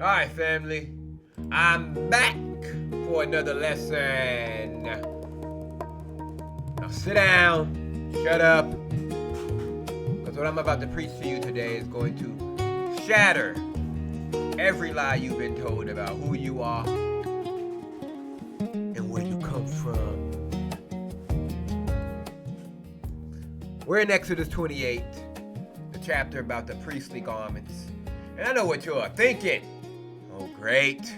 Alright, family. I'm back for another lesson. Now sit down, shut up, because what I'm about to preach to you today is going to shatter every lie you've been told about who you are and where you come from. We're in Exodus 28, the chapter about the priestly garments. And I know what you're thinking. Oh, great.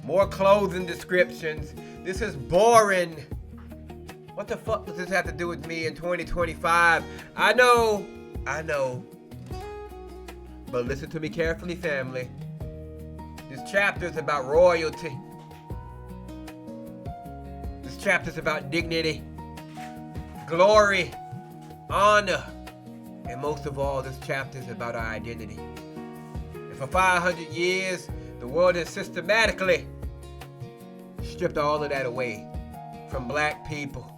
More clothing descriptions. This is boring. What the fuck does this have to do with me in 2025? I know. But listen to me carefully, family. This chapter is about royalty. This chapter is about dignity, glory, honor, and most of all, this chapter is about our identity. And for 500 years, the world has systematically stripped all of that away from black people.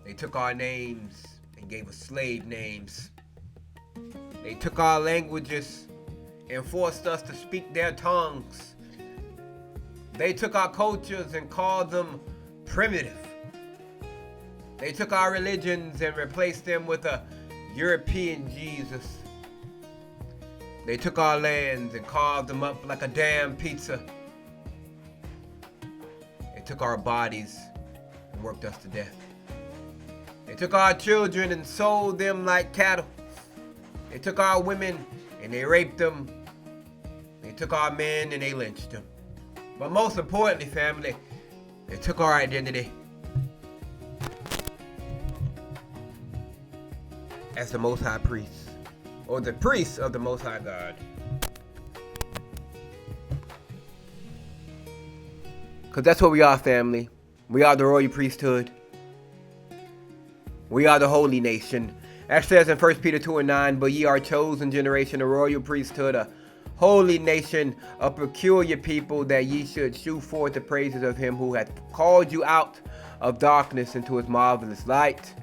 They took our names and gave us slave names. They took our languages and forced us to speak their tongues. They took our cultures and called them primitive. They took our religions and replaced them with a European Jesus. They took our lands and carved them up like a damn pizza. They took our bodies and worked us to death. They took our children and sold them like cattle. They took our women and they raped them. They took our men and they lynched them. But most importantly, family, they took our identity as the Most High Priests, or the priests of the Most High God. Because that's what we are, family. We are the royal priesthood. We are the holy nation. As says in 1 Peter 2:9, but ye are a chosen generation, a royal priesthood, a holy nation, a peculiar people, that ye should shew forth the praises of him who hath called you out of darkness into his marvelous light.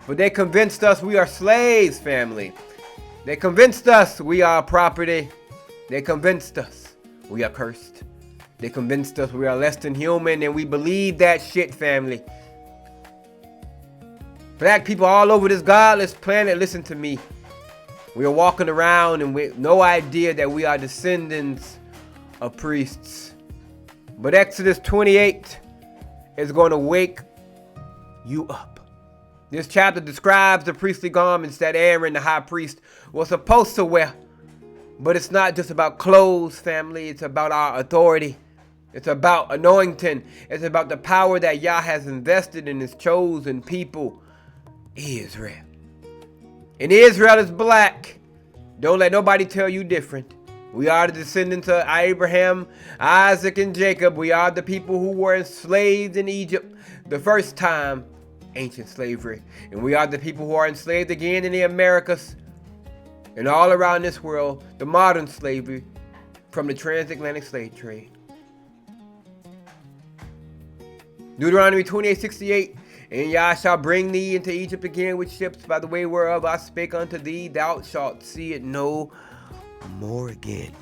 But they convinced us we are slaves, family. They convinced us we are property. They convinced us we are cursed. They convinced us we are less than human, and we believe that shit, family. Black people all over this godless planet, listen to me. We are walking around and with no idea that we are descendants of priests. But Exodus 28 is going to wake you up. This chapter describes the priestly garments that Aaron, the high priest, was supposed to wear. But it's not just about clothes, family. It's about our authority. It's about anointing. It's about the power that Yah has invested in his chosen people, Israel. And Israel is black. Don't let nobody tell you different. We are the descendants of Abraham, Isaac, and Jacob. We are the people who were enslaved in Egypt the first time, ancient slavery. And we are the people who are enslaved again in the Americas and all around this world, the modern slavery from the transatlantic slave trade. Deuteronomy 28:68, and Yah shall bring thee into Egypt again with ships, by the way whereof I spake unto thee, thou shalt see it no more again.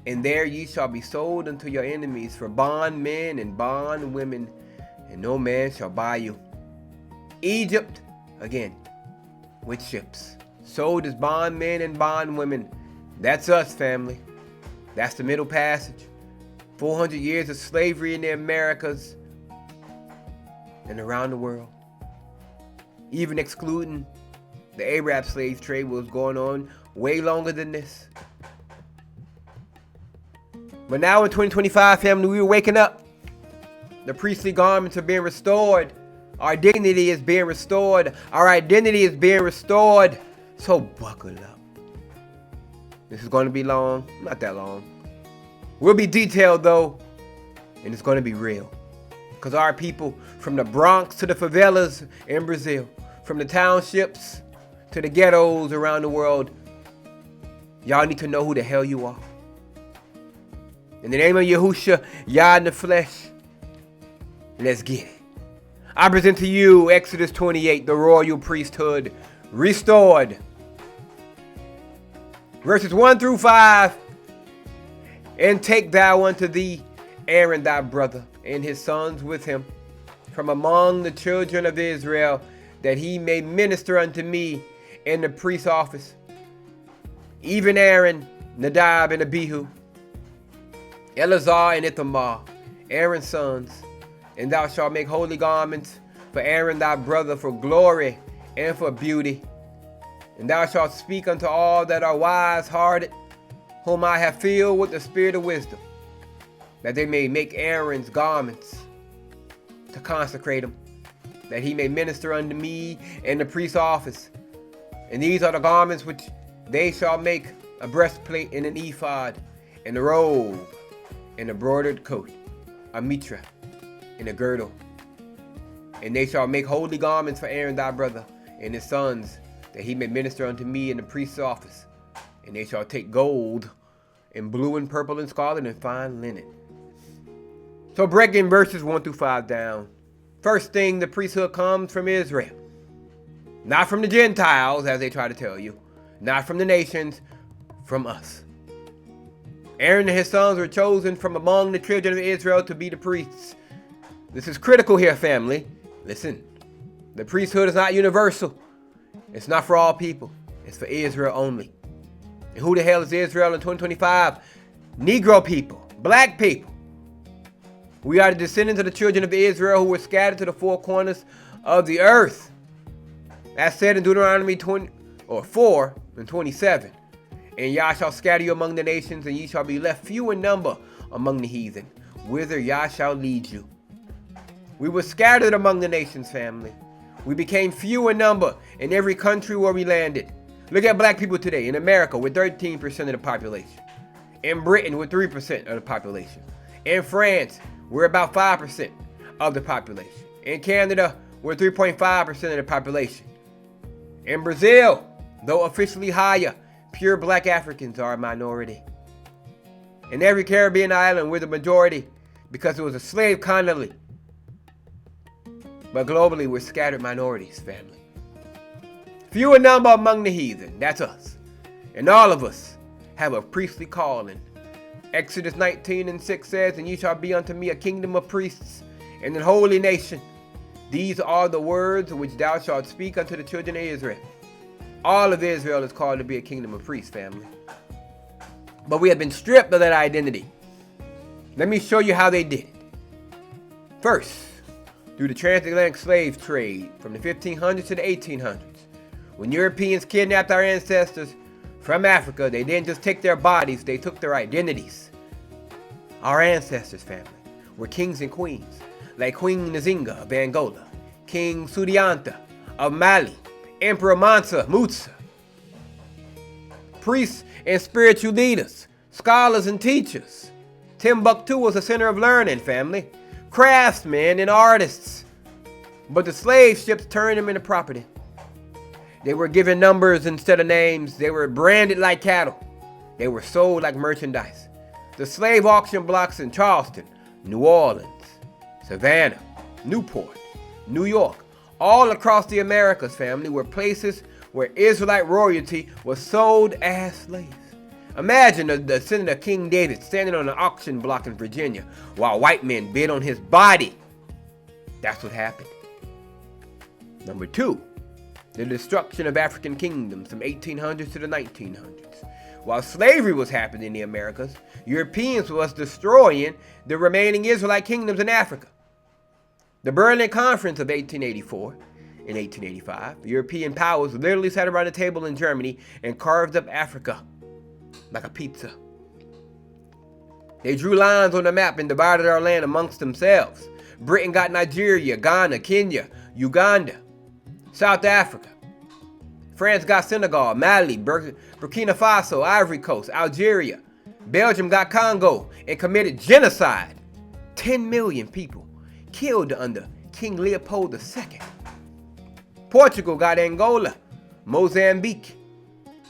And there ye shall be sold unto your enemies for bondmen and bondwomen, and no man shall buy you. Egypt, again, with ships, sold as bondmen and bondwomen. That's us, family. That's the Middle Passage. 400 years of slavery in the Americas and around the world. Even excluding the Arab slave trade was going on way longer than this. But now in 2025, family, we're waking up. The priestly garments are being restored. Our dignity is being restored. Our identity is being restored. So buckle up. This is going to be long. Not that long. We'll be detailed though. And it's going to be real. Because our people, from the Bronx to the favelas in Brazil, from the townships to the ghettos around the world, y'all need to know who the hell you are. In the name of Yahushua, Yah in the flesh, let's get it. I present to you Exodus 28, the royal priesthood restored Verses 1 through 5. And take thou unto thee Aaron thy brother, and his sons with him, from among the children of Israel, that he may minister unto me in the priest's office. Even Aaron, Nadab, and Abihu, Eleazar and Ithamar, Aaron's sons. And thou shalt make holy garments for Aaron thy brother, for glory and for beauty. And thou shalt speak unto all that are wise-hearted, whom I have filled with the spirit of wisdom, that they may make Aaron's garments to consecrate him, that he may minister unto me in the priest's office. And these are the garments which they shall make: a breastplate and an ephod, and a robe, and a broidered coat, a mitra, and a girdle. And they shall make holy garments for Aaron thy brother and his sons, that he may minister unto me in the priest's office. And they shall take gold, and blue and purple and scarlet and fine linen. So breaking verses 1 through 5 down. First thing, the priesthood comes from Israel. Not from the Gentiles, as they try to tell you. Not from the nations, from us. Aaron and his sons were chosen from among the children of Israel to be the priests. This is critical here, family. Listen, the priesthood is not universal. It's not for all people. It's for Israel only. And who the hell is Israel in 2025? Negro people, black people. We are the descendants of the children of Israel who were scattered to the four corners of the earth. As said in Deuteronomy 4 and 27. And Yah shall scatter you among the nations, and ye shall be left few in number among the heathen, whither Yah shall lead you. We were scattered among the nations, family. We became few in number in every country where we landed. Look at black people today. In America, we're 13% of the population. In Britain, we're 3% of the population. In France, we're about 5% of the population. In Canada, we're 3.5% of the population. In Brazil, though officially higher, pure black Africans are a minority. In every Caribbean island, we're the majority because it was a slave colony. But globally, we're scattered minorities, family. Few in number among the heathen, that's us. And all of us have a priestly calling. Exodus 19 and 6 says, and ye shall be unto me a kingdom of priests and an holy nation. These are the words which thou shalt speak unto the children of Israel. All of Israel is called to be a kingdom of priests, family. But we have been stripped of that identity. Let me show you how they did it. First, through the transatlantic slave trade from the 1500s to the 1800s. When Europeans kidnapped our ancestors from Africa, they didn't just take their bodies, they took their identities. Our ancestors, family, were kings and queens, like Queen Nzinga of Angola, King Sudianta of Mali, Emperor Mansa Musa. Priests and spiritual leaders, scholars and teachers. Timbuktu was a center of learning, family. Craftsmen and artists. But the slave ships turned them into property. They were given numbers instead of names. They were branded like cattle. They were sold like merchandise. The slave auction blocks in Charleston, New Orleans, Savannah, Newport, New York, all across the Americas, family, were places where Israelite royalty was sold as slaves. Imagine the descendant of King David standing on an auction block in Virginia while white men bid on his body. That's what happened. Number two, the destruction of African kingdoms from 1800s to the 1900s. While slavery was happening in the Americas, Europeans was destroying the remaining Israelite kingdoms in Africa. The Berlin Conference of 1884 and 1885, European powers literally sat around a table in Germany and carved up Africa like a pizza. They drew lines on the map and divided our land amongst themselves. Britain got Nigeria, Ghana, Kenya, Uganda, South Africa. France got Senegal, Mali, Burkina Faso, Ivory Coast, Algeria. Belgium got Congo and committed genocide. 10 million people killed under King Leopold II. Portugal got Angola, Mozambique.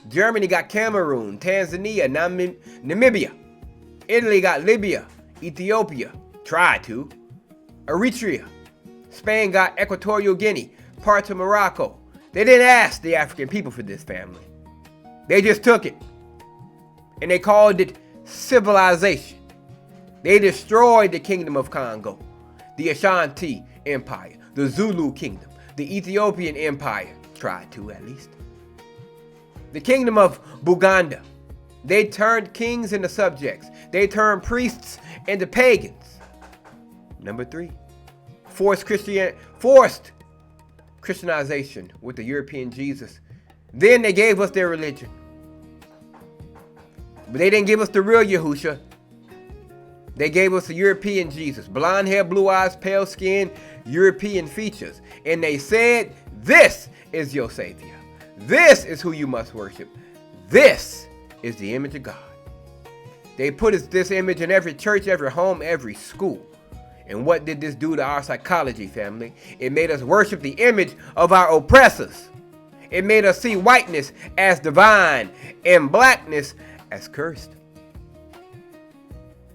Germany got Cameroon, Tanzania, Namibia. Italy got Libya, Ethiopia, tried to. Eritrea. Spain got Equatorial Guinea, parts of Morocco. They didn't ask the African people for this, family. They just took it. and they called it civilization. They destroyed the kingdom of Congo, the Ashanti Empire, the Zulu kingdom, the Ethiopian Empire, tried to at least. The kingdom of Buganda. They turned kings into subjects. They turned priests into pagans. Number 3, forced Christianization with the European Jesus. Then they gave us their religion. But they didn't give us the real Yahusha. They gave us the European Jesus. Blonde hair, blue eyes, pale skin, European features. And they said, this is your Savior. This is who you must worship. This is the image of God. They put this image in every church, every home, every school. And what did this do to our psychology, family? It made us worship the image of our oppressors. It made us see whiteness as divine and blackness as cursed.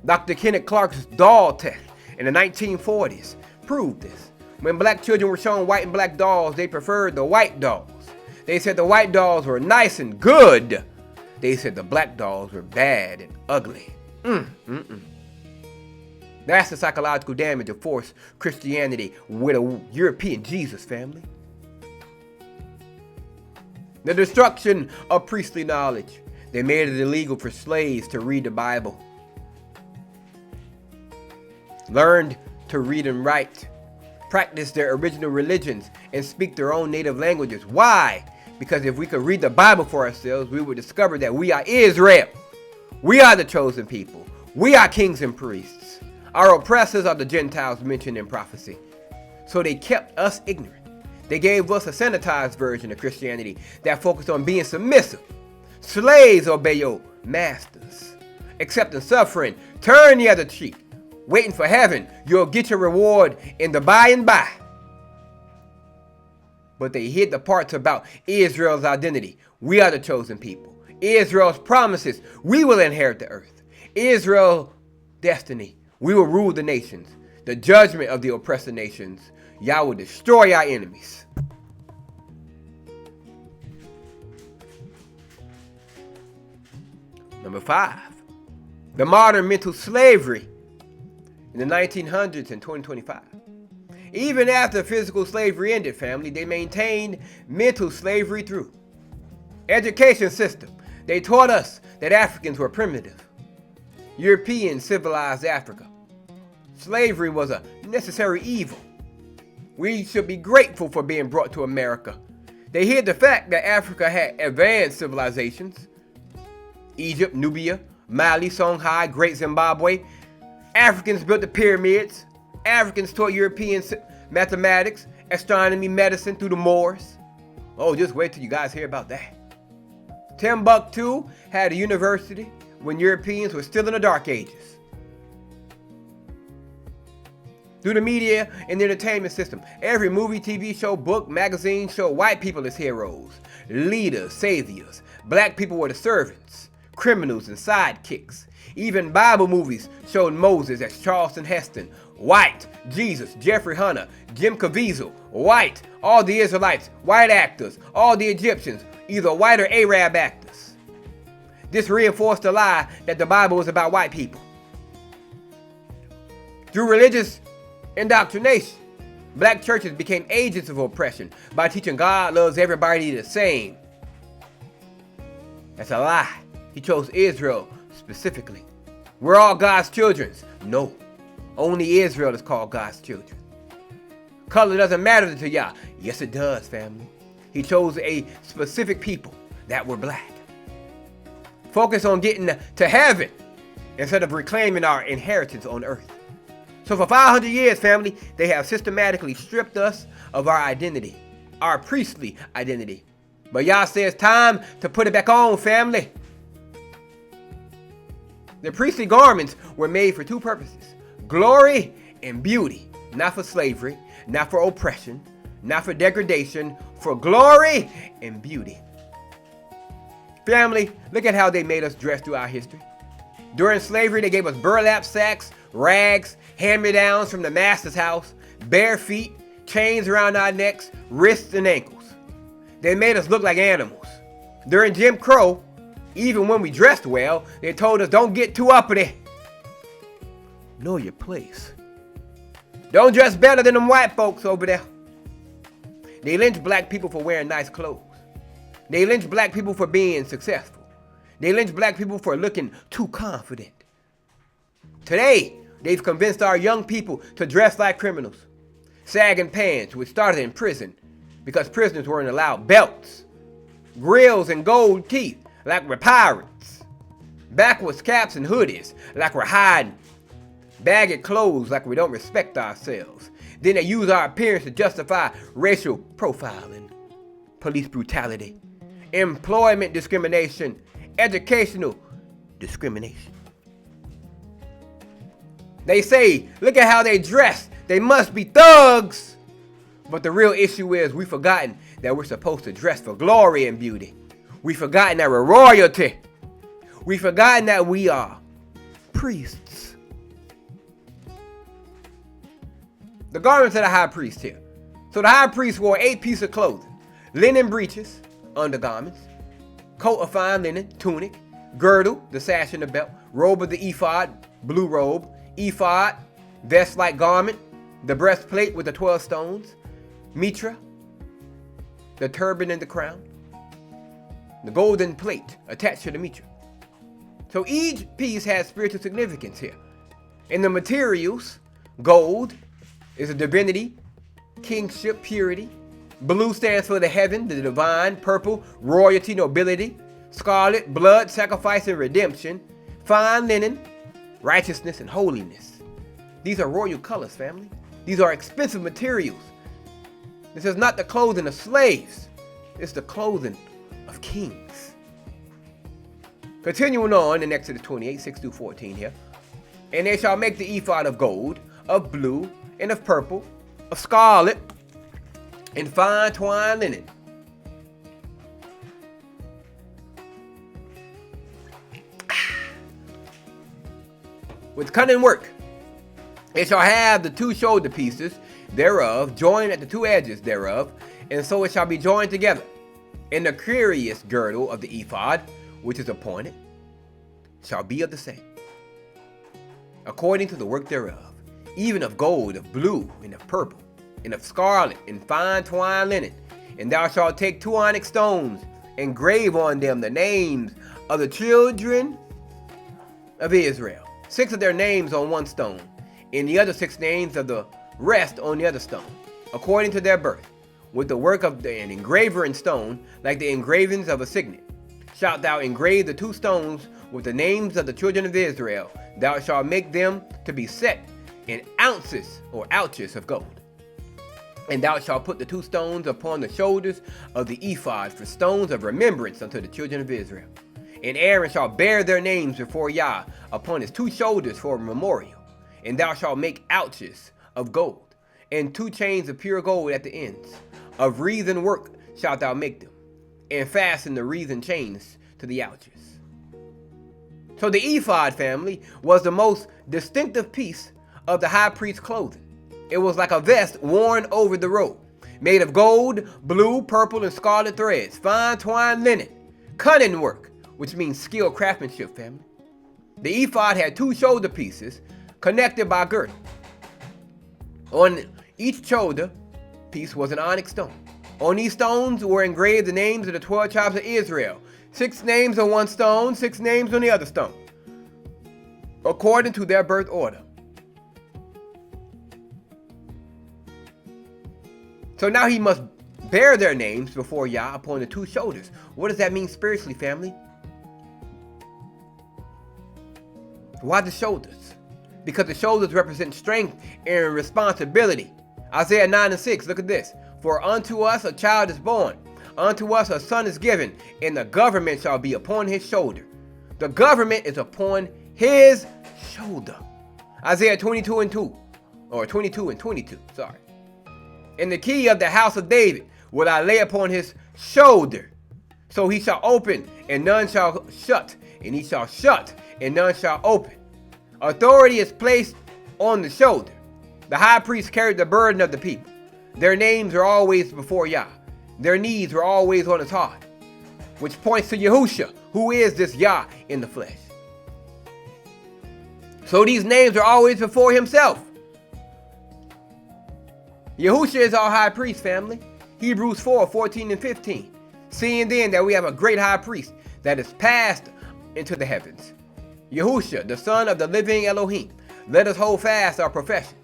Dr. Kenneth Clark's doll test in the 1940s proved this. When black children were shown white and black dolls, they preferred the white dolls. They said the white dolls were nice and good. They said the black dolls were bad and ugly. That's the psychological damage of forced Christianity with a European Jesus, family. The destruction of priestly knowledge. They made it illegal for slaves to read the Bible. Learned to read and write. Practice their original religions and speak their own native languages. Why? Because if we could read the Bible for ourselves, we would discover that we are Israel. We are the chosen people. We are kings and priests. Our oppressors are the Gentiles mentioned in prophecy. So they kept us ignorant. They gave us a sanitized version of Christianity that focused on being submissive. Slaves, obey your masters. Accepting suffering, turn the other cheek. Waiting for heaven, you'll get your reward in the by and by. But they hid the parts about Israel's identity. We are the chosen people. Israel's promises, we will inherit the earth. Israel's destiny, we will rule the nations. The judgment of the oppressor nations, Yah will destroy our enemies. Number 5, the modern mental slavery in the 1900s and 2025. Even after physical slavery ended, family, they maintained mental slavery through education system. They taught us that Africans were primitive. Europeans civilized Africa. Slavery was a necessary evil. We should be grateful for being brought to America. They hid the fact that Africa had advanced civilizations. Egypt, Nubia, Mali, Songhai, Great Zimbabwe. Africans built the pyramids. Africans taught Europeans mathematics, astronomy, medicine through the Moors. Oh, just wait till you guys hear about that. Timbuktu had a university when Europeans were still in the Dark Ages. Through the media and the entertainment system, every movie, TV show, book, magazine showed white people as heroes, leaders, saviors. Black people were the servants, criminals, and sidekicks. Even Bible movies showed Moses as Charlton Heston, white, Jesus, Jeffrey Hunter, Jim Caviezel, white, all the Israelites, white actors, all the Egyptians, either white or Arab actors. This reinforced the lie that the Bible was about white people. Through religious indoctrination, black churches became agents of oppression by teaching God loves everybody the same. That's a lie. He chose Israel specifically. We're all God's children. No, only Israel is called God's children. Color doesn't matter to Yah. Yes, it does, family. He chose a specific people that were black. Focus on getting to heaven instead of reclaiming our inheritance on earth. So for 500 years, family, they have systematically stripped us of our identity, our priestly identity. But Yah says time to put it back on, family. The priestly garments were made for two purposes: glory and beauty. Not for slavery, not for oppression, not for degradation, for glory and beauty. Family, look at how they made us dress through our history. During slavery, they gave us burlap sacks, rags, hand-me-downs from the master's house, bare feet, chains around our necks, wrists, and ankles. They made us look like animals. During Jim Crow, Even when we dressed well, they told us don't get too uppity. Know your place. Don't dress better than them white folks over there. They lynch black people for wearing nice clothes. They lynch black people for being successful. They lynch black people for looking too confident. Today, they've convinced our young people to dress like criminals. Sagging pants, which started in prison because prisoners weren't allowed belts. Grills and gold teeth, like we're pirates. Backwards caps and hoodies, like we're hiding. Baggy clothes, like we don't respect ourselves. Then they use our appearance to justify racial profiling, police brutality, employment discrimination, educational discrimination. They say, look at how they dress. They must be thugs. But the real issue is we've forgotten that we're supposed to dress for glory and beauty. We've forgotten that we're royalty. We've forgotten that we are priests. The garments of the high priest here. So the high priest wore 8 pieces of clothing. Linen breeches, undergarments, coat of fine linen, tunic, girdle, the sash and the belt, robe of the ephod, blue robe, ephod, vest-like garment, the breastplate with the 12 stones, mitra, the turban and the crown, the golden plate attached to the mitra. So each piece has spiritual significance here. In the materials, gold is a divinity, kingship, purity. Blue stands for the heaven, the divine. Purple, royalty, nobility. Scarlet, blood, sacrifice, and redemption. Fine linen, righteousness, and holiness. These are royal colors, family. These are expensive materials. This is not the clothing of slaves. It's the clothing of kings. Continuing on in Exodus 28, 6-14 here. And they shall make the ephod of gold, of blue, and of purple, of scarlet, and fine twined linen. With cunning work, it shall have the 2 shoulder pieces thereof joined at the 2 edges thereof, and so it shall be joined together. And the curious girdle of the ephod, which is appointed, shall be of the same, according to the work thereof, even of gold, of blue, and of purple, and of scarlet, and fine twined linen. And thou shalt take 2 onyx stones, and grave on them the names of the children of Israel. 6 of their names on 1 stone, and the other 6 names of the rest on the other stone, according to their birth, with the work of an engraver in stone, like the engravings of a signet. Shalt thou engrave the 2 stones with the names of the children of Israel. Thou shalt make them to be set in ounces or ouches of gold. And thou shalt put the 2 stones upon the shoulders of the ephod for stones of remembrance unto the children of Israel. And Aaron shall bear their names before Yah upon his 2 shoulders for a memorial. And thou shalt make ouches of gold, and 2 chains of pure gold at the ends. Of wreathen work shalt thou make them, and fasten the wreathen chains to the ouches. So the ephod, family, was the most distinctive piece of the high priest's clothing. It was like a vest worn over the robe, made of gold, blue, purple, and scarlet threads, fine twined linen, cunning work, which means skilled craftsmanship, family. The ephod had 2 shoulder pieces connected by girdle. On each shoulder piece was an onyx stone. On these stones were engraved the names of the 12 tribes of Israel. 6 names on 1 stone, 6 names on the other stone, according to their birth order. So now he must bear their names before Yah upon the 2 shoulders. What does that mean spiritually, family? Why the shoulders? Because the shoulders represent strength and responsibility. Isaiah 9:6, look at this. For unto us a child is born, unto us a son is given, and the government shall be upon his shoulder. The government is upon his shoulder. Isaiah 22:2, or 22:22, sorry. And the key of the house of David will I lay upon his shoulder. So he shall open, and none shall shut, and he shall shut, and none shall open. Authority is placed on the shoulder. The high priest carried the burden of the people. Their names were always before Yah. Their needs were always on his heart. which points to Yahusha, who is this Yah in the flesh. So these names are always before himself. Yahusha is our high priest, family. Hebrews 4:14 and 15. Seeing then that we have a great high priest that is passed into the heavens, Yahusha, the Son of the living Elohim, let us hold fast our profession.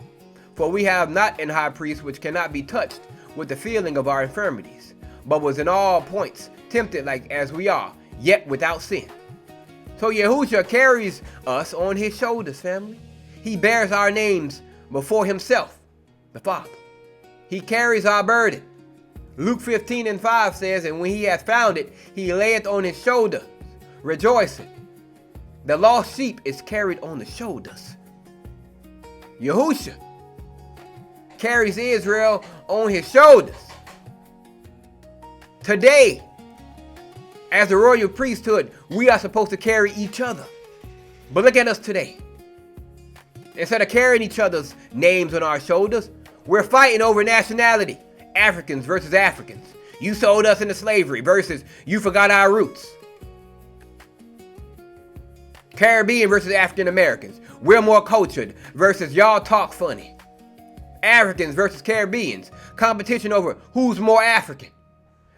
For we have not an high priest which cannot be touched with the feeling of our infirmities, but was in all points tempted like as we are, yet without sin. So Yahusha carries us on his shoulders, family. He bears our names before himself, the Father. He carries our burden. Luke 15 and 5 says, and when he hath found it, he layeth on his shoulders, rejoicing. The lost sheep is carried on the shoulders. Yahusha carries Israel on his shoulders. Today, as the royal priesthood, we are supposed to carry each other. But look at us today. Instead of carrying each other's names on our shoulders, we're fighting over nationality. Africans versus Africans. You sold us into slavery versus you forgot our roots. Caribbean versus African Americans. We're more cultured versus y'all talk funny. Africans versus Caribbeans. Competition over who's more African.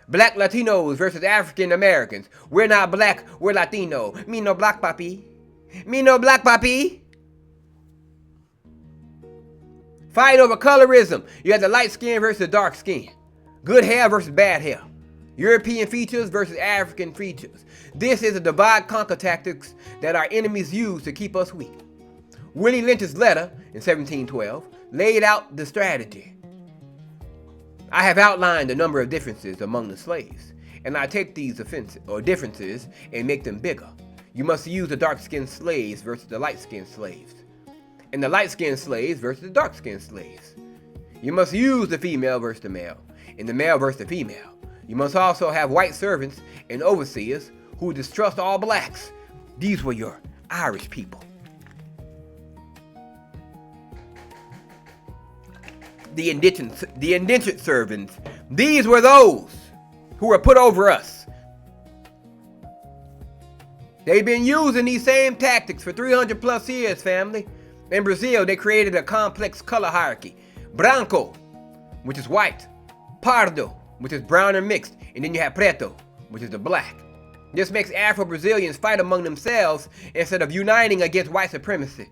Black Latinos versus African Americans. We're not black, we're Latino. Me no black papi. Me no black papi. Fight over colorism. You have the light skin versus the dark skin. Good hair versus bad hair. European features versus African features. This is a divide-conquer tactics that our enemies use to keep us weak. Willie Lynch's letter in 1712 laid out the strategy. I have outlined a number of differences among the slaves, and I take these differences and make them bigger. You must use the dark-skinned slaves versus the light-skinned slaves, and the light-skinned slaves versus the dark-skinned slaves. You must use the female versus the male, and the male versus the female. You must also have white servants and overseers who distrust all blacks. These were your Irish people. The indentured servants, these were those who were put over us. They've been using these same tactics for 300 plus years, family. In Brazil, they created a complex color hierarchy. Branco, which is white. Pardo, which is brown or mixed. And then you have preto, which is the black. This makes Afro-Brazilians fight among themselves instead of uniting against white supremacy.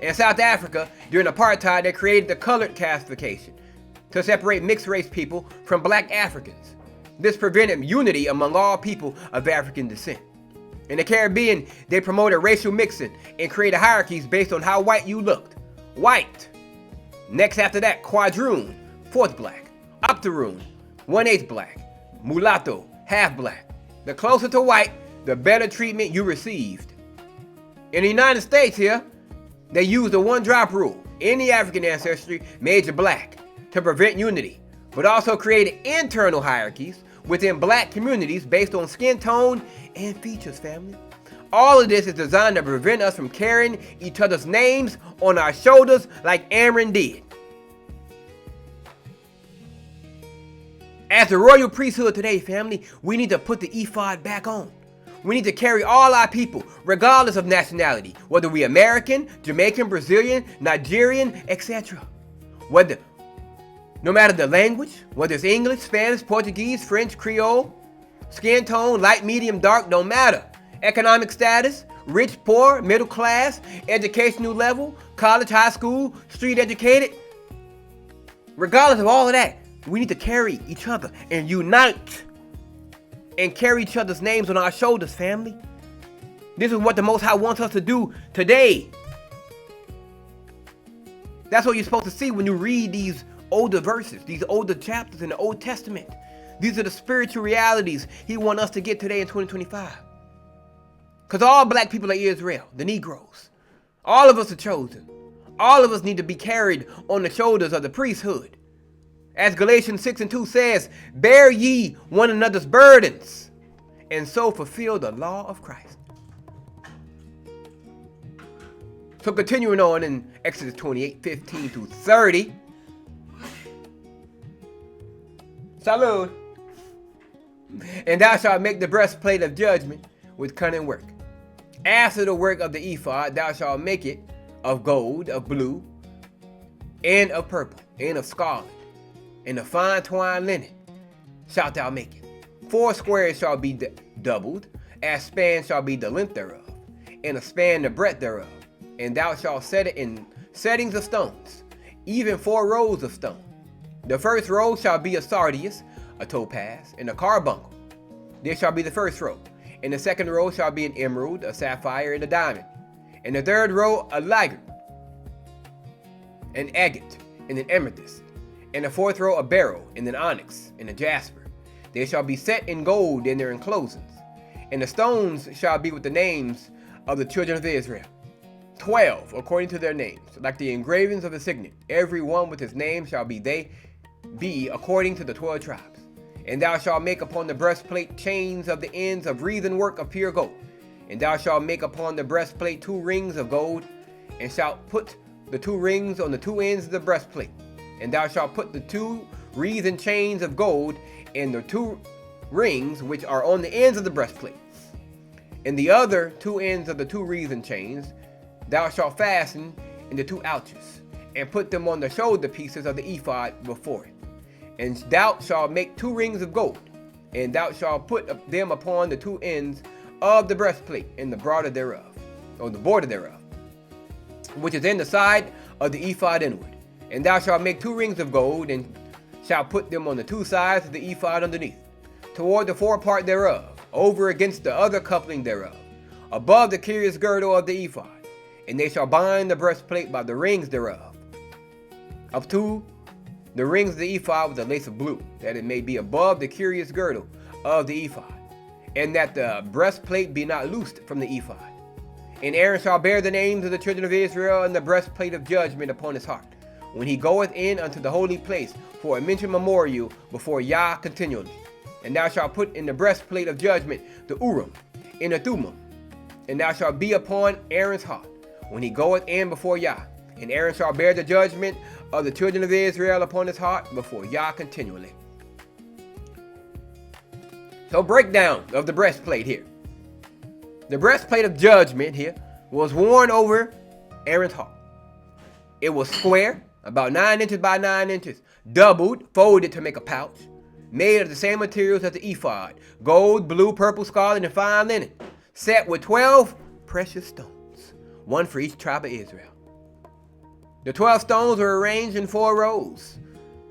In South Africa, during apartheid, they created the colored classification to separate mixed-race people from black Africans. This prevented unity among all people of African descent. In the Caribbean, they promoted racial mixing and created hierarchies based on how white you looked. White. Next after that, quadroon, fourth black. Octoroon, 1/8 black. Mulatto, half black. The closer to white, the better treatment you received. In the United States here, they used the one-drop rule. Any African ancestry made you black to prevent unity, but also created internal hierarchies within black communities based on skin tone and features, family. All of this is designed to prevent us from carrying each other's names on our shoulders like Aaron did. As the royal priesthood today, family, we need to put the ephod back on. We need to carry all our people, regardless of nationality, whether we American, Jamaican, Brazilian, Nigerian, etc. No matter the language, whether it's English, Spanish, Portuguese, French, Creole, skin tone, light, medium, dark, don't matter. Economic status, rich, poor, middle class, educational level, college, high school, street educated. Regardless of all of that, we need to carry each other and unite and carry each other's names on our shoulders, family. This is what the Most High wants us to do today. That's what you're supposed to see when you read these older verses, these older chapters in the Old Testament. These are the spiritual realities He wants us to get today in 2025. Because all black people are Israel, the Negroes. All of us are chosen. All of us need to be carried on the shoulders of the priesthood. As Galatians 6:2 says, bear ye one another's burdens, and so fulfill the law of Christ. So continuing on in Exodus 28:15-30. Salud. And thou shalt make the breastplate of judgment with cunning work. After the work of the ephod, thou shalt make it of gold, of blue, and of purple, and of scarlet, and of fine twined linen shalt thou make it. 4 squares shall be doubled, as span shall be the length thereof, and a span the breadth thereof. And thou shalt set it in settings of stones, even 4 rows of stone. The first row shall be a sardius, a topaz, and a carbuncle. This shall be the first row. And the second row shall be an emerald, a sapphire, and a diamond. And the third row a liger, an agate, and an amethyst. And the fourth row a beryl, and an onyx, and a jasper. They shall be set in gold in their enclosings. And the stones shall be with the names of the children of Israel, 12 according to their names, like the engravings of a signet. Every one with his name shall be according to the 12 tribes. And thou shalt make upon the breastplate chains of the ends of wreathen work of pure gold. And thou shalt make upon the breastplate 2 rings of gold, and shalt put the 2 rings on the 2 ends of the breastplate. And thou shalt put the 2 wreathen chains of gold in the 2 rings which are on the ends of the breastplate. And the other 2 ends of the 2 wreathen chains thou shalt fasten in the 2 ouches, and put them on the shoulder pieces of the ephod before it. And thou shalt make 2 rings of gold, and thou shalt put them upon the 2 ends of the breastplate in the border thereof, which is in the side of the ephod inward. And thou shalt make 2 rings of gold, and shalt put them on the 2 sides of the ephod underneath, toward the forepart thereof, over against the other coupling thereof, above the curious girdle of the ephod. And they shall bind the breastplate by the rings thereof, up to the rings of the ephod with a lace of blue, that it may be above the curious girdle of the ephod, and that the breastplate be not loosed from the ephod. And Aaron shall bear the names of the children of Israel in the breastplate of judgment upon his heart, when he goeth in unto the holy place for a mention memorial before Yah continually. And thou shalt put in the breastplate of judgment the Urim and the Thummim, and thou shalt be upon Aaron's heart when he goeth in before Yah. And Aaron shall bear the judgment of the children of Israel upon his heart before Yah continually. So, breakdown of the breastplate here. The breastplate of judgment here was worn over Aaron's heart. It was square, about 9 inches by 9 inches, doubled, folded to make a pouch, made of the same materials as the ephod: gold, blue, purple, scarlet, and fine linen, set with 12 precious stones, 1 for each tribe of Israel. The 12 stones were arranged in 4 rows,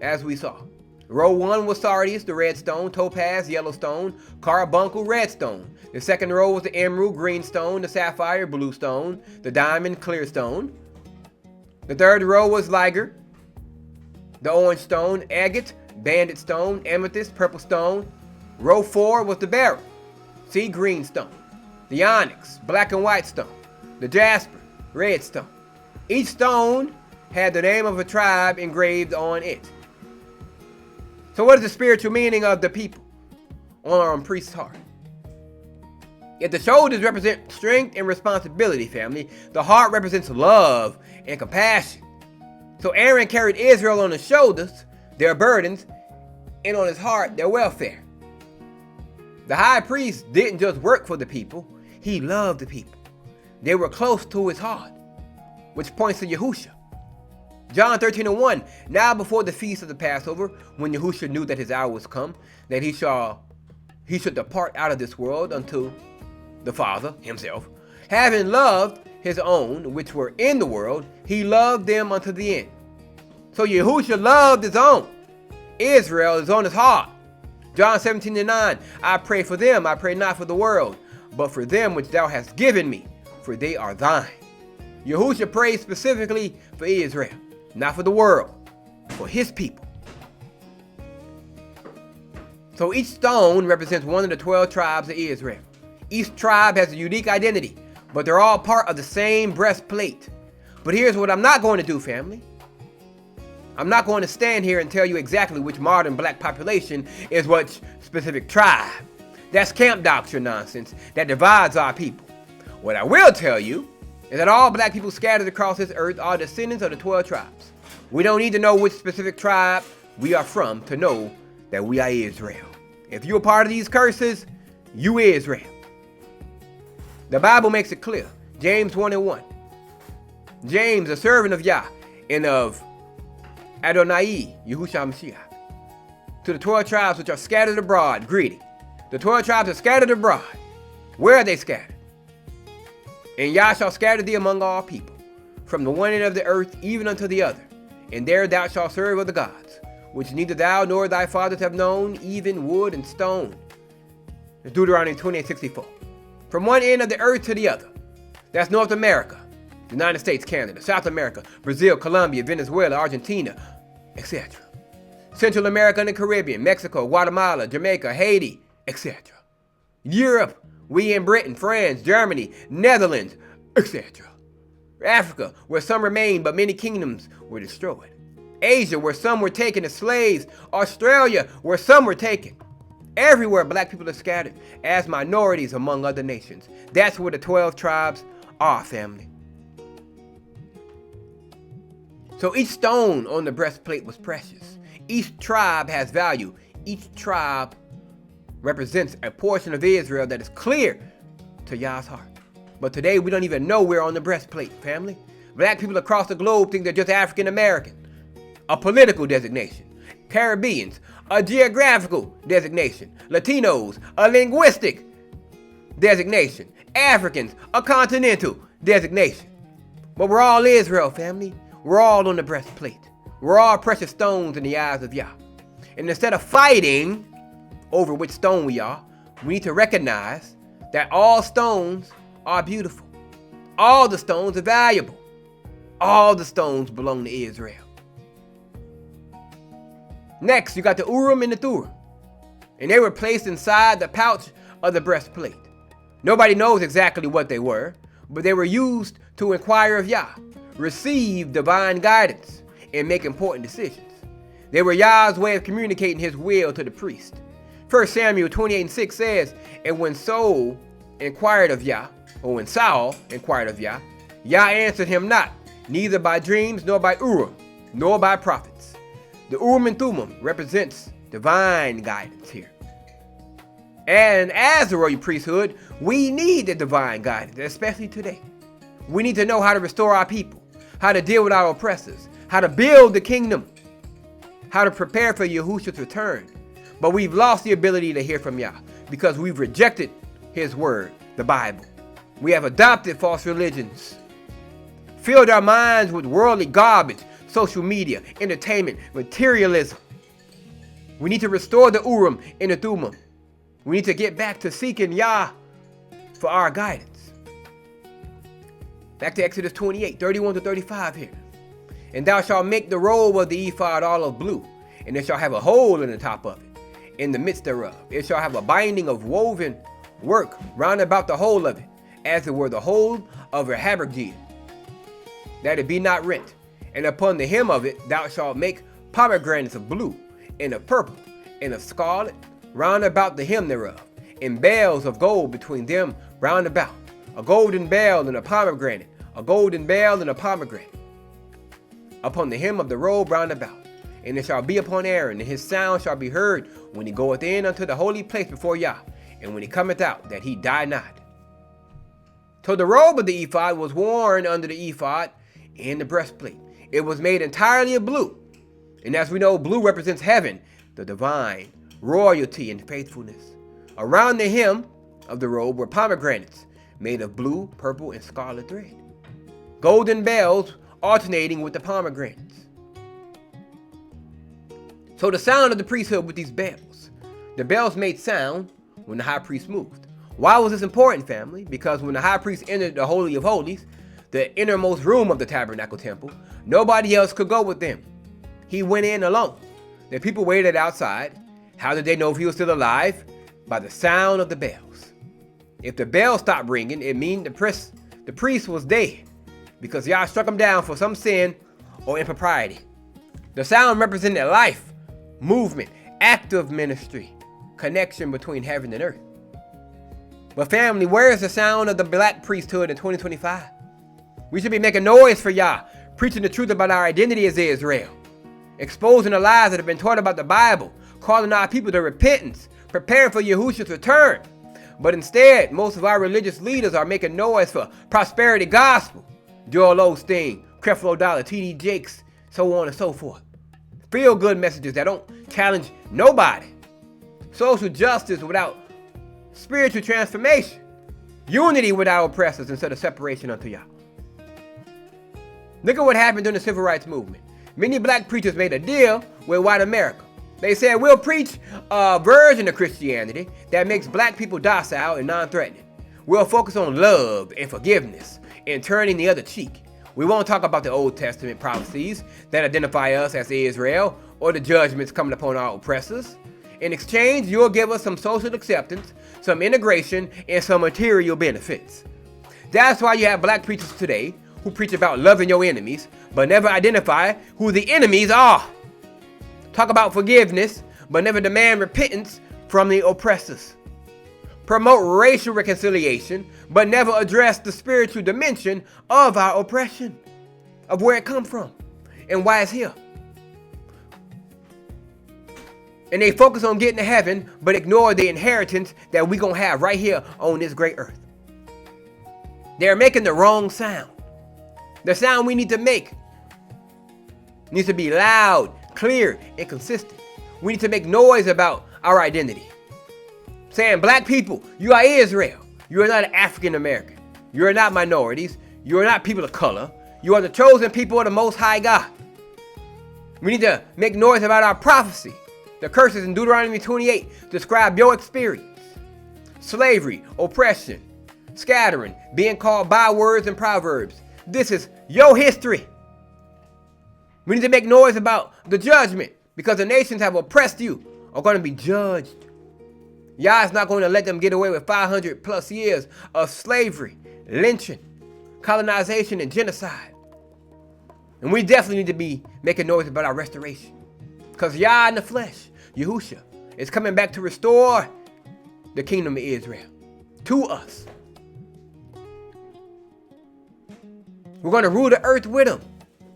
as we saw. Row 1 was sardius, the red stone; topaz, yellow stone; carbuncle, red stone. The second row was the emerald, green stone; the sapphire, blue stone; the diamond, clear stone. The third row was liger, the orange stone; agate, banded stone; amethyst, purple stone. Row 4 was the beryl, sea green stone; the onyx, black and white stone; the jasper, red stone. Each stone had the name of a tribe engraved on it. So what is the spiritual meaning of the people on priest's heart? If the shoulders represent strength and responsibility, family, the heart represents love and compassion. So Aaron carried Israel on his shoulders, their burdens, and on his heart, their welfare. The high priest didn't just work for the people, he loved the people. They were close to his heart, which points to Yahusha. John 13:1, now before the feast of the Passover, when Yahusha knew that his hour was come, that he should depart out of this world unto the Father himself, having loved his own which were in the world, he loved them unto the end. So Yahusha loved his own. Israel is on his heart. John 17:9, I pray for them, I pray not for the world, but for them which thou hast given me, for they are thine. Yahusha prays specifically for Israel, not for the world, for his people. So each stone represents one of the 12 tribes of Israel. Each tribe has a unique identity, but they're all part of the same breastplate. But here's what I'm not going to do, family. I'm not going to stand here and tell you exactly which modern black population is what specific tribe. That's camp doctrine nonsense that divides our people. What I will tell you is that all black people scattered across this earth are descendants of the 12 tribes. We don't need to know which specific tribe we are from to know that we are Israel. If you're a part of these curses, you Israel. The Bible makes it clear. James 1:1. James, a servant of Yah and of Adonai, Yahushua Mashiach, to the 12 tribes which are scattered abroad, greeting. The 12 tribes are scattered abroad. Where are they scattered? And Yah shall scatter thee among all people, from the one end of the earth even unto the other. And there thou shalt serve other gods, which neither thou nor thy fathers have known, even wood and stone. Deuteronomy 28:64. From one end of the earth to the other. That's North America, United States, Canada, South America, Brazil, Colombia, Venezuela, Argentina, etc. Central America and the Caribbean, Mexico, Guatemala, Jamaica, Haiti, etc. Europe, we in Britain, France, Germany, Netherlands, etc. Africa, where some remain, but many kingdoms were destroyed. Asia, where some were taken as slaves. Australia, where some were taken. Everywhere black people are scattered as minorities among other nations. That's where the 12 tribes are, family. So each stone on the breastplate was precious. Each tribe has value. Each tribe represents a portion of Israel that is clear to Yah's heart. But today we don't even know we're on the breastplate, family. Black people across the globe think they're just African American, a political designation. Caribbeans, a geographical designation. Latinos, a linguistic designation. Africans, a continental designation. But we're all Israel, family. We're all on the breastplate. We're all precious stones in the eyes of Yah. And instead of fighting over which stone we are, we need to recognize that all stones are beautiful. All the stones are valuable. All the stones belong to Israel. Next, you got the Urim and the Thummim. And they were placed inside the pouch of the breastplate. Nobody knows exactly what they were, but they were used to inquire of Yah, receive divine guidance, and make important decisions. They were Yah's way of communicating his will to the priest. 1 Samuel 28:6 says, and when Saul inquired of Yah, or when Saul inquired of Yah, Yah answered him not, neither by dreams, nor by Urim, nor by prophets. The Urim and Thummim represents divine guidance here. And as the royal priesthood, we need the divine guidance, especially today. We need to know how to restore our people, how to deal with our oppressors, how to build the kingdom, how to prepare for Yahushua's return. But we've lost the ability to hear from Yah because we've rejected his word, the Bible. We have adopted false religions, filled our minds with worldly garbage, social media, entertainment, materialism. We need to restore the Urim and the Thummim. We need to get back to seeking Yah for our guidance. Back to Exodus 28:31-35 here. And thou shalt make the robe of the ephod all of blue, and it shall have a hole in the top of it, in the midst thereof. It shall have a binding of woven work round about the whole of it, as it were the whole of a habergeon, that it be not rent. And upon the hem of it thou shalt make pomegranates of blue, and of purple, and of scarlet, round about the hem thereof, and bells of gold between them round about, a golden bell and a pomegranate, a golden bell and a pomegranate, upon the hem of the robe round about. And it shall be upon Aaron, and his sound shall be heard when he goeth in unto the holy place before Yah, and when he cometh out, that he die not. So the robe of the ephod was worn under the ephod and the breastplate. It was made entirely of blue. And as we know, blue represents heaven, the divine, royalty, and faithfulness. Around the hem of the robe were pomegranates made of blue, purple, and scarlet thread. Golden bells alternating with the pomegranates. So the sound of the priesthood with these bells. The bells made sound when the high priest moved. Why was this important, family? Because when the high priest entered the Holy of Holies, the innermost room of the tabernacle temple, nobody else could go with them. He went in alone. The people waited outside. How did they know if he was still alive? By the sound of the bells. If the bell stopped ringing, it meant the priest was dead, because Yah struck him down for some sin or impropriety. The sound represented life, movement, active ministry, connection between heaven and earth. But family, where is the sound of the black priesthood in 2025? We should be making noise for Yah, preaching the truth about our identity as Israel, exposing the lies that have been taught about the Bible, calling our people to repentance, preparing for Yahushua's return. But instead, most of our religious leaders are making noise for prosperity gospel. Joel Osteen, Creflo Dollar, T.D. Jakes, so on and so forth. Feel-good messages that don't challenge nobody. Social justice without spiritual transformation. Unity without oppressors instead of separation unto y'all. Look at what happened during the Civil Rights Movement. Many black preachers made a deal with white America. They said, we'll preach a version of Christianity that makes black people docile and non-threatening. We'll focus on love and forgiveness and turning the other cheek. We won't talk about the Old Testament prophecies that identify us as Israel or the judgments coming upon our oppressors. In exchange, you'll give us some social acceptance, some integration, and some material benefits. That's why you have black preachers today who preach about loving your enemies, but never identify who the enemies are. Talk about forgiveness, but never demand repentance from the oppressors. Promote racial reconciliation, but never address the spiritual dimension of our oppression, of where it comes from and why it's here. And they focus on getting to heaven, but ignore the inheritance that we're going to have right here on this great earth. They're making the wrong sound. The sound we need to make needs to be loud, clear, and consistent. We need to make noise about our identity. Saying, black people, you are Israel. You are not an African American. You are not minorities. You are not people of color. You are the chosen people of the Most High God. We need to make noise about our prophecy. The curses in Deuteronomy 28 describe your experience. Slavery, oppression, scattering, being called bywords and proverbs. This is your history. We need to make noise about the judgment because the nations have oppressed you are going to be judged. Yah is not going to let them get away with 500 plus years of slavery, lynching, colonization, and genocide. And we definitely need to be making noise about our restoration. Because Yah in the flesh, Yahushua, is coming back to restore the kingdom of Israel to us. We're going to rule the earth with him.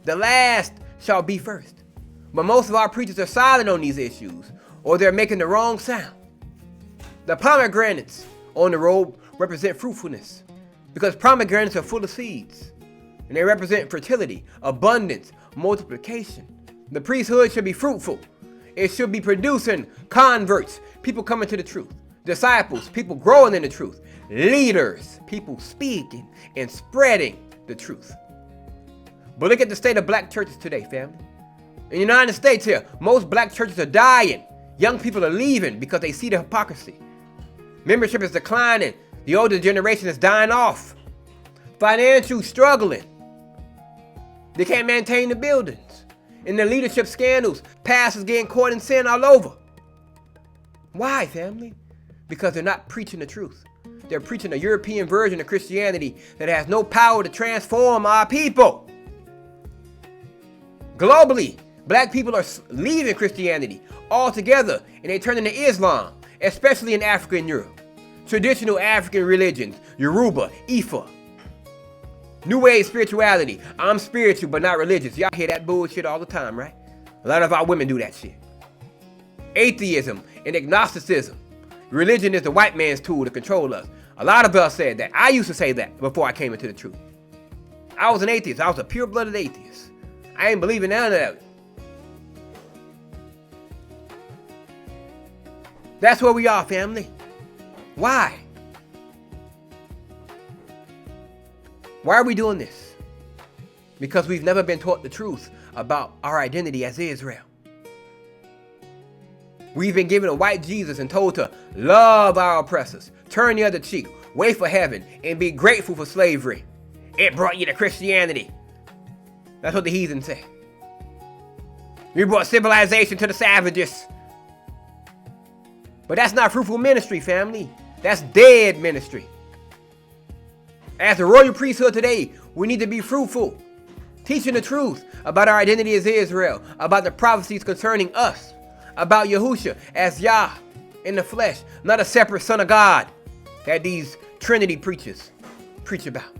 The last shall be first. But most of our preachers are silent on these issues, or they're making the wrong sound. The pomegranates on the robe represent fruitfulness, because pomegranates are full of seeds, and they represent fertility, abundance, multiplication. The priesthood should be fruitful. It should be producing converts, people coming to the truth, disciples, people growing in the truth, leaders, people speaking and spreading the truth. But look at the state of black churches today, family. In the United States here, most black churches are dying. Young people are leaving because they see the hypocrisy. Membership is declining. The older generation is dying off. Financial struggling. They can't maintain the buildings. In the leadership scandals, pastors getting caught in sin all over. Why, family? Because they're not preaching the truth. They're preaching a European version of Christianity that has no power to transform our people. Globally, black people are leaving Christianity altogether and they turn into Islam, especially in Africa and Europe. Traditional African religions, Yoruba, Ifa. New Age spirituality. I'm spiritual but not religious. Y'all hear that bullshit all the time, right? A lot of our women do that shit. Atheism and agnosticism. Religion is the white man's tool to control us. A lot of us said that. I used to say that before I came into the truth. I was an atheist. I was a pure-blooded atheist. I ain't believing none of that. That's where we are, family. Why? Why are we doing this? Because we've never been taught the truth about our identity as Israel. We've been given a white Jesus and told to love our oppressors, turn the other cheek, wait for heaven, and be grateful for slavery. It brought you to Christianity. That's what the heathen say. We brought civilization to the savages. But that's not fruitful ministry, family. That's dead ministry. As the royal priesthood today, we need to be fruitful, teaching the truth about our identity as Israel, about the prophecies concerning us, about Yahushua as Yah in the flesh, not a separate son of God that these Trinity preachers preach about.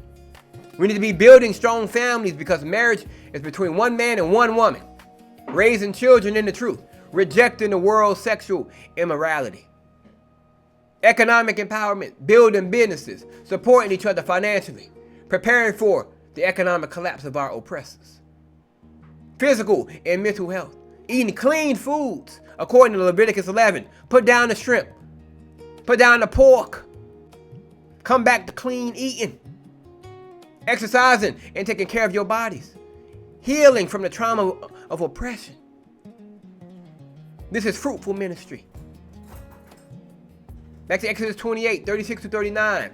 We need to be building strong families because marriage is between one man and one woman, raising children in the truth, rejecting the world's sexual immorality. economic empowerment, building businesses, supporting each other financially, preparing for the economic collapse of our oppressors. Physical and mental health, eating clean foods according to Leviticus 11. Put down the shrimp, put down the pork, come back to clean eating, exercising and taking care of your bodies, healing from the trauma of oppression. This is fruitful ministry. Back to Exodus 28, 36 to 39.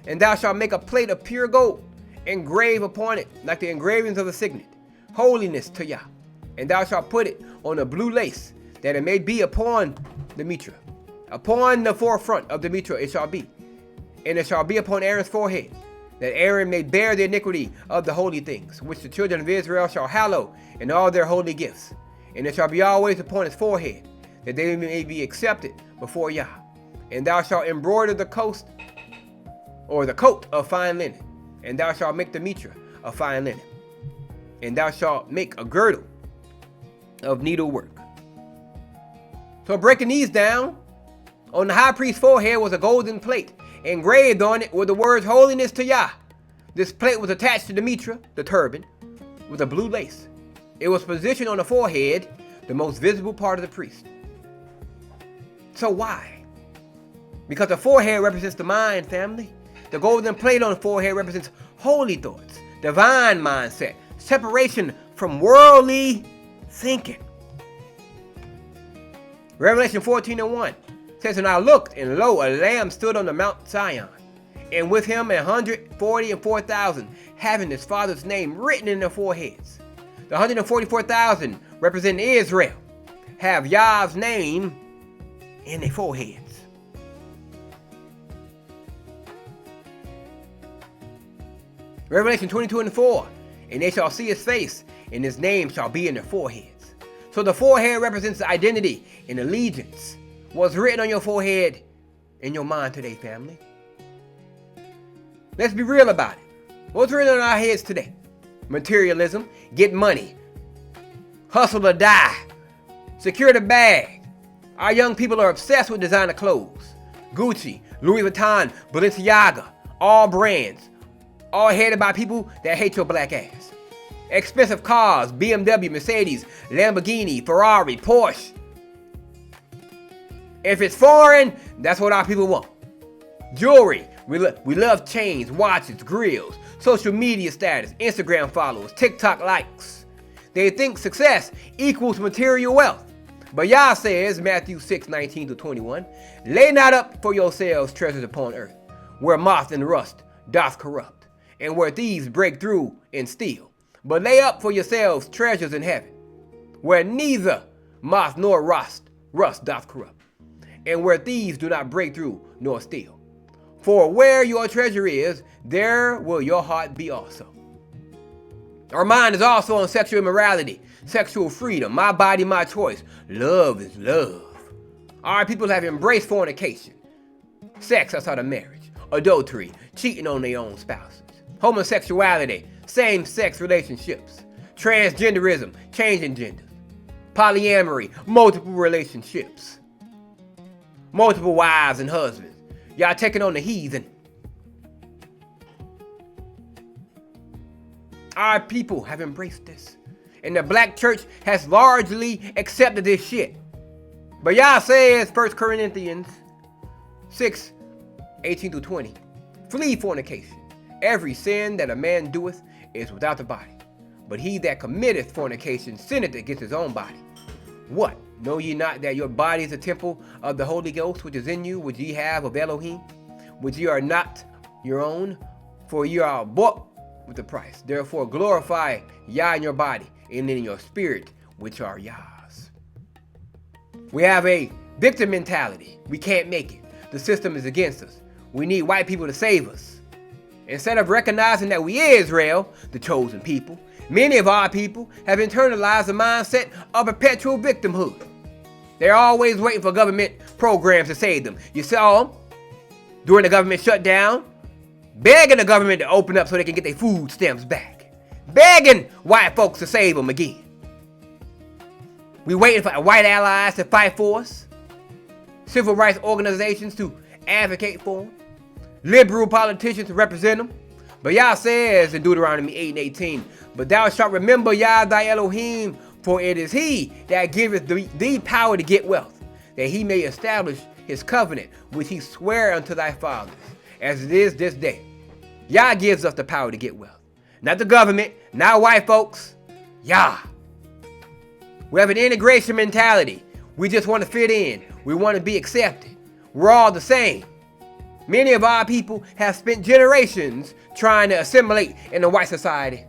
And thou shalt make a plate of pure gold, engrave upon it like the engravings of a signet, holiness to Yah. And thou shalt put it on a blue lace, that it may be upon the mitra. Upon the forefront of the mitra it shall be. And it shall be upon Aaron's forehead, that Aaron may bear the iniquity of the holy things, which the children of Israel shall hallow in all their holy gifts. And it shall be always upon his forehead, that they may be accepted before Yah. And thou shalt embroider the coat of fine linen, and thou shalt make the mitra of fine linen, and thou shalt make a girdle of needlework. So breaking these down, on the high priest's forehead was a golden plate. Engraved on it were the words holiness to Yah. This plate was attached to the mitra, the turban, with a blue lace. It was positioned on the forehead, the most visible part of the priest. So why? Because the forehead represents the mind, family. The golden plate on the forehead represents holy thoughts, divine mindset, separation from worldly thinking. Revelation 14:1 says, and I looked, and lo, a lamb stood on the Mount Zion, and with him 144,000, having his father's name written in their foreheads. The 144,000 represent Israel, have Yah's name in their foreheads. Revelation 22:4, and they shall see his face, and his name shall be in their foreheads. So the forehead represents the identity and allegiance. What's written on your forehead in your mind today, family? Let's be real about it. What's written on our heads today? Materialism, get money, hustle or die, secure the bag. Our young people are obsessed with designer clothes. Gucci, Louis Vuitton, Balenciaga, all brands, all headed by people that hate your black ass. Expensive cars, BMW, Mercedes, Lamborghini, Ferrari, Porsche. If it's foreign, that's what our people want. Jewelry, we love chains, watches, grills, social media status, Instagram followers, TikTok likes. They think success equals material wealth. But Yah says, Matthew 6:19-21, lay not up for yourselves treasures upon earth, where moth and rust doth corrupt, and where thieves break through and steal. But lay up for yourselves treasures in heaven, where neither moth nor rust doth corrupt, and where thieves do not break through nor steal. For where your treasure is, there will your heart be also. Our mind is also on sexual immorality, sexual freedom, my body, my choice. Love is love. Our people have embraced fornication, sex outside of marriage, adultery, cheating on their own spouses, homosexuality, same-sex relationships, transgenderism, changing genders, polyamory, multiple relationships, multiple wives and husbands. Y'all taking on the heathen. Our people have embraced this, and the black church has largely accepted this shit. But Yah says, 1 Corinthians 6:18-20, flee fornication. Every sin that a man doeth is without the body, but he that committeth fornication sinneth against his own body. What? Know ye not that your body is a temple of the Holy Ghost, which is in you, which ye have of Elohim, which ye are not your own, for ye are bought with a price. Therefore glorify Yah in your body and in your spirit, which are Yah's. We have a victim mentality. We can't make it. The system is against us. We need white people to save us. Instead of recognizing that we Israel, the chosen people, many of our people have internalized the mindset of perpetual victimhood. They're always waiting for government programs to save them. You saw them during the government shutdown, begging the government to open up so they can get their food stamps back. Begging white folks to save them again. We waiting for white allies to fight for us. Civil rights organizations to advocate for them. Liberal politicians to represent them. But Yah says in Deuteronomy 8:18, but thou shalt remember Yah thy Elohim, for it is he that giveth thee power to get wealth, that he may establish his covenant, which he sware unto thy fathers, as it is this day. Yah gives us the power to get wealth. Not the government, not white folks. Yah. We have an integration mentality. We just want to fit in. We want to be accepted. We're all the same. Many of our people have spent generations trying to assimilate in the white society.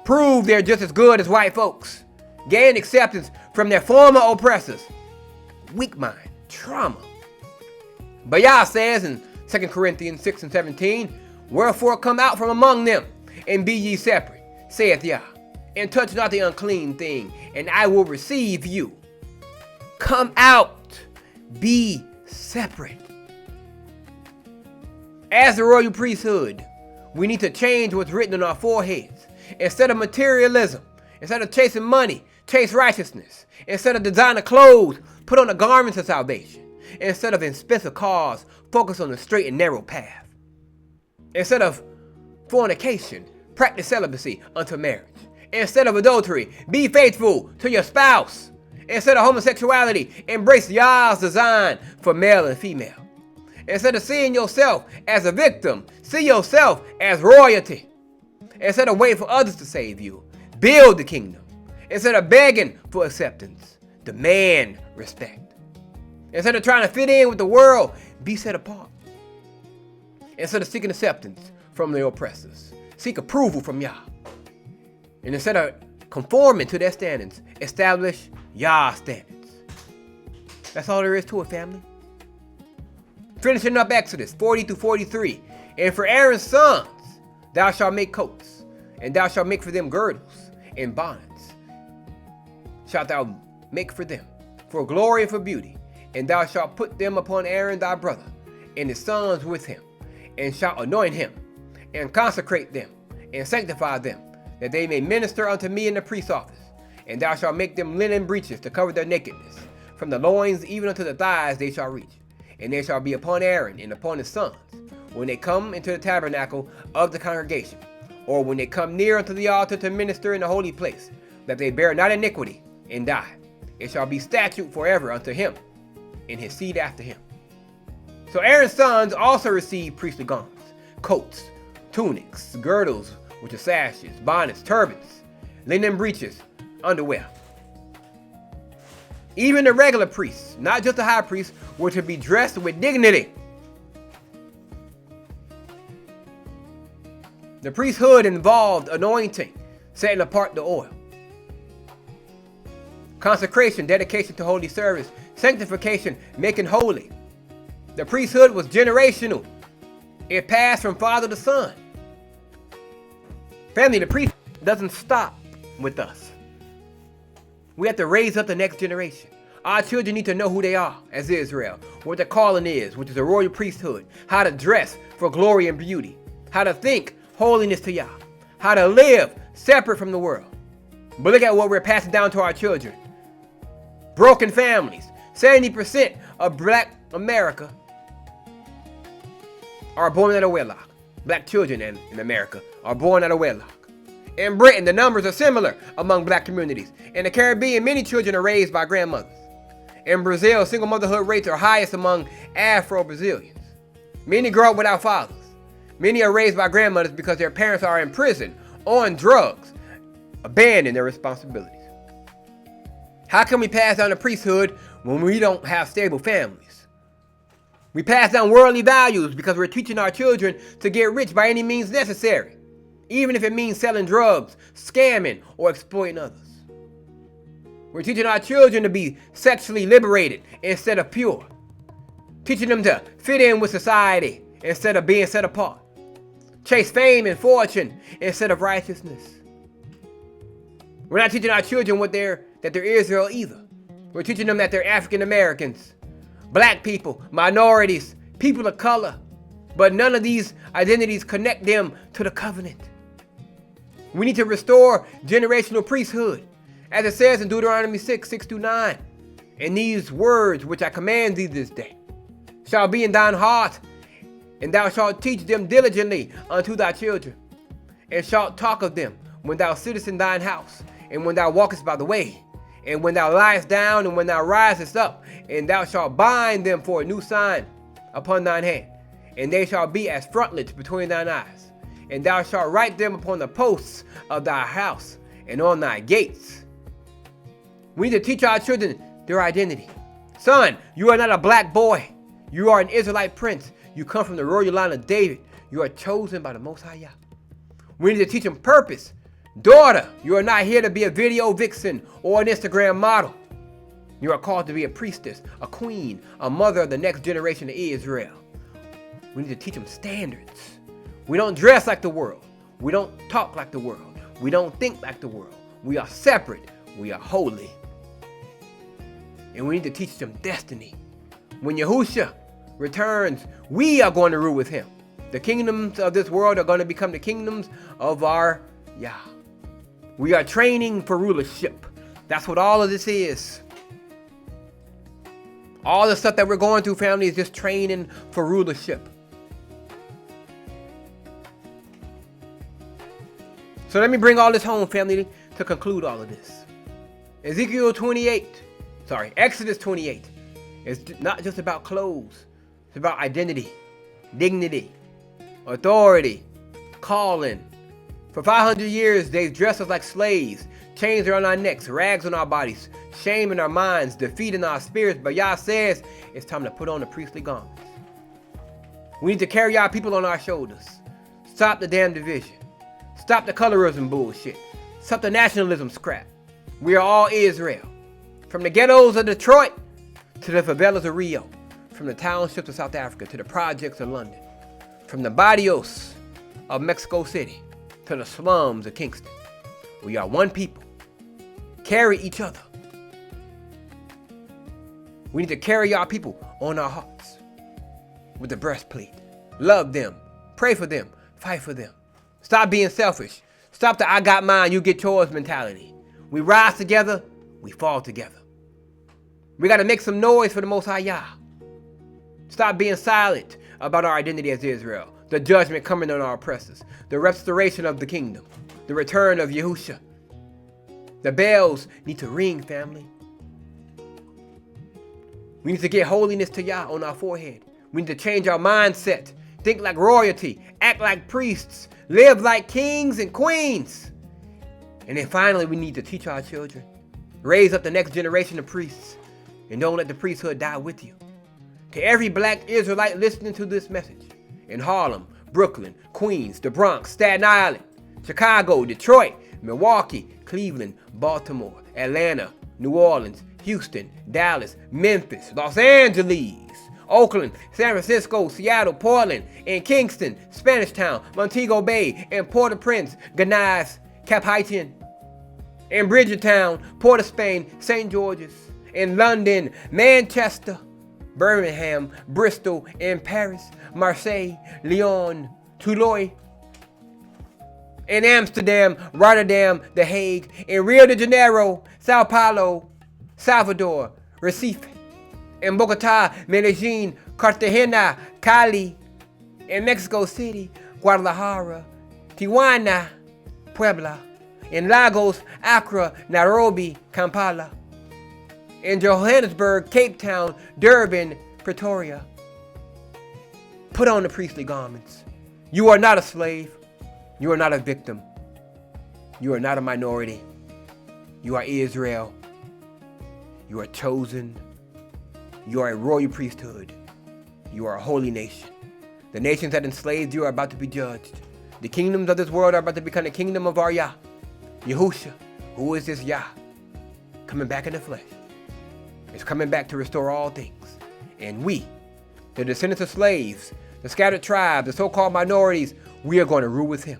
Prove they're just as good as white folks. Gain acceptance from their former oppressors. Weak mind, trauma. But Yah says in 2 Corinthians 6:17, wherefore come out from among them, and be ye separate, saith Yah, and touch not the unclean thing, and I will receive you. Come out, be separate. As the royal priesthood, we need to change what's written on our foreheads. Instead of materialism, instead of chasing money, chase righteousness. Instead of designer clothes, put on the garments of salvation. Instead of expensive cars, focus on the straight and narrow path. Instead of fornication, practice celibacy unto marriage. Instead of adultery, be faithful to your spouse. Instead of homosexuality, embrace Yah's design for male and female. Instead of seeing yourself as a victim, see yourself as royalty. Instead of waiting for others to save you, build the kingdom. Instead of begging for acceptance, demand respect. Instead of trying to fit in with the world, be set apart. Instead of seeking acceptance from the oppressors, seek approval from Yah. And instead of conforming to their standards, establish Yah's standards. That's all there is to it, family. Finishing up Exodus 40-43. And for Aaron's sons, thou shalt make coats, and thou shalt make for them girdles and bonnets. Shalt thou make for them, for glory and for beauty. And thou shalt put them upon Aaron thy brother, and his sons with him, and shalt anoint him, and consecrate them, and sanctify them, that they may minister unto me in the priest's office. And thou shalt make them linen breeches to cover their nakedness. From the loins even unto the thighs they shall reach. And they shall be upon Aaron and upon his sons, when they come into the tabernacle of the congregation, or when they come near unto the altar to minister in the holy place, that they bear not iniquity and die. It shall be statute forever unto him, and his seed after him. So Aaron's sons also received priestly garments, coats, tunics, girdles with the sashes, bonnets, turbans, linen breeches, underwear. Even the regular priests, not just the high priest, were to be dressed with dignity. The priesthood involved anointing, setting apart the oil. Consecration, dedication to holy service. Sanctification, making holy. The priesthood was generational. It passed from father to son. Family, the priest doesn't stop with us. We have to raise up the next generation. Our children need to know who they are as Israel, what their calling is, which is a royal priesthood, how to dress for glory and beauty, how to think holiness to Yah, how to live separate from the world. But look at what we're passing down to our children. Broken families. 70% of black America are born out of wedlock. Black children in America are born out of wedlock. In Britain, the numbers are similar among black communities. In the Caribbean, many children are raised by grandmothers. In Brazil, single motherhood rates are highest among Afro-Brazilians. Many grow up without fathers. Many are raised by grandmothers because their parents are in prison, on drugs, abandon their responsibilities. How can we pass down the priesthood when we don't have stable families? We pass down worldly values because we're teaching our children to get rich by any means necessary, even if it means selling drugs, scamming, or exploiting others. We're teaching our children to be sexually liberated instead of pure, teaching them to fit in with society instead of being set apart, chase fame and fortune instead of righteousness. We're not teaching our children that they're Israel either. We're teaching them that they're African Americans, black people, minorities, people of color. But none of these identities connect them to the covenant. We need to restore generational priesthood. As it says in Deuteronomy 6:6-9. And these words which I command thee this day shall be in thine heart, and thou shalt teach them diligently unto thy children, and shalt talk of them when thou sittest in thine house, and when thou walkest by the way, and when thou liest down, and when thou risest up, and thou shalt bind them for a new sign upon thine hand, and they shall be as frontlets between thine eyes, and thou shalt write them upon the posts of thy house and on thy gates. We need to teach our children their identity. Son, you are not a black boy. You are an Israelite prince. You come from the royal line of David. You are chosen by the Most High Yah. We need to teach them purpose. Daughter, you are not here to be a video vixen or an Instagram model. You are called to be a priestess, a queen, a mother of the next generation of Israel. We need to teach them standards. We don't dress like the world. We don't talk like the world. We don't think like the world. We are separate. We are holy. And we need to teach them destiny. When Yahushua returns, we are going to rule with him. The kingdoms of this world are going to become the kingdoms of our Yah. We are training for rulership. That's what all of this is. All the stuff that we're going through, family, is just training for rulership. So let me bring all this home, family, to conclude all of this. Exodus 28 is not just about clothes. It's about identity, dignity, authority, calling. For 500 years, they've dressed us like slaves, chains around our necks, rags on our bodies, shame in our minds, defeat in our spirits. But Yah says it's time to put on the priestly garments. We need to carry our people on our shoulders. Stop the damn division. Stop the colorism bullshit. Stop the nationalism scrap. We are all Israel. From the ghettos of Detroit to the favelas of Rio. From the townships of South Africa to the projects of London. From the barrios of Mexico City to the slums of Kingston. We are one people. Carry each other. We need to carry our people on our hearts with the breastplate. Love them. Pray for them. Fight for them. Stop being selfish. Stop the I got mine, you get yours mentality. We rise together, we fall together. We got to make some noise for the Most High Yah. Stop being silent about our identity as Israel. The judgment coming on our oppressors. The restoration of the kingdom. The return of Yahushua. The bells need to ring, family. We need to get holiness to Yah on our forehead. We need to change our mindset. Think like royalty. Act like priests. Live like kings and queens. And then finally, we need to teach our children. Raise up the next generation of priests. And don't let the priesthood die with you. To every black Israelite listening to this message, in Harlem, Brooklyn, Queens, the Bronx, Staten Island, Chicago, Detroit, Milwaukee, Cleveland, Baltimore, Atlanta, New Orleans, Houston, Dallas, Memphis, Los Angeles, Oakland, San Francisco, Seattle, Portland, and Kingston, Spanish Town, Montego Bay, and Port-au-Prince, Gonaives, Cap Haitien, and Bridgetown, Port of Spain, St. George's, in London, Manchester, Birmingham, Bristol, and Paris, Marseille, Lyon, Toulouse, in Amsterdam, Rotterdam, The Hague, in Rio de Janeiro, Sao Paulo, Salvador, Recife, in Bogota, Medellin, Cartagena, Cali, in Mexico City, Guadalajara, Tijuana, Puebla, in Lagos, Accra, Nairobi, Kampala, in Johannesburg, Cape Town, Durban, Pretoria. Put on the priestly garments. You are not a slave. You are not a victim. You are not a minority. You are Israel. You are chosen. You are a royal priesthood. You are a holy nation. The nations that enslaved you are about to be judged. The kingdoms of this world are about to become the kingdom of our Yah. Yahushua, who is this Yah? Coming back in the flesh. It's coming back to restore all things. And we, the descendants of slaves, the scattered tribes, the so-called minorities, we are going to rule with him.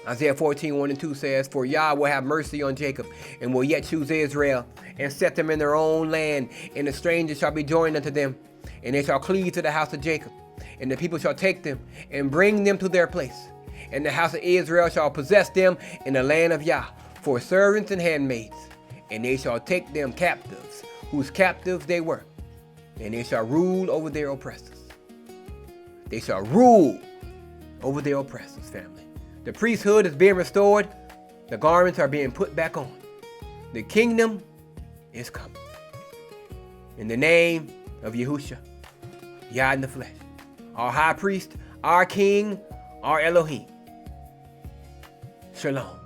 Isaiah 14:1-2 says, For Yah will have mercy on Jacob, and will yet choose Israel, and set them in their own land, and the strangers shall be joined unto them, and they shall cleave to the house of Jacob, and the people shall take them, and bring them to their place, and the house of Israel shall possess them in the land of Yah, for servants and handmaids, and they shall take them captives, whose captives they were, and they shall rule over their oppressors. They shall rule over their oppressors, family. The priesthood is being restored. The garments are being put back on. The kingdom is coming. In the name of Yahushua, Yah in the flesh, our high priest, our king, our Elohim. Shalom.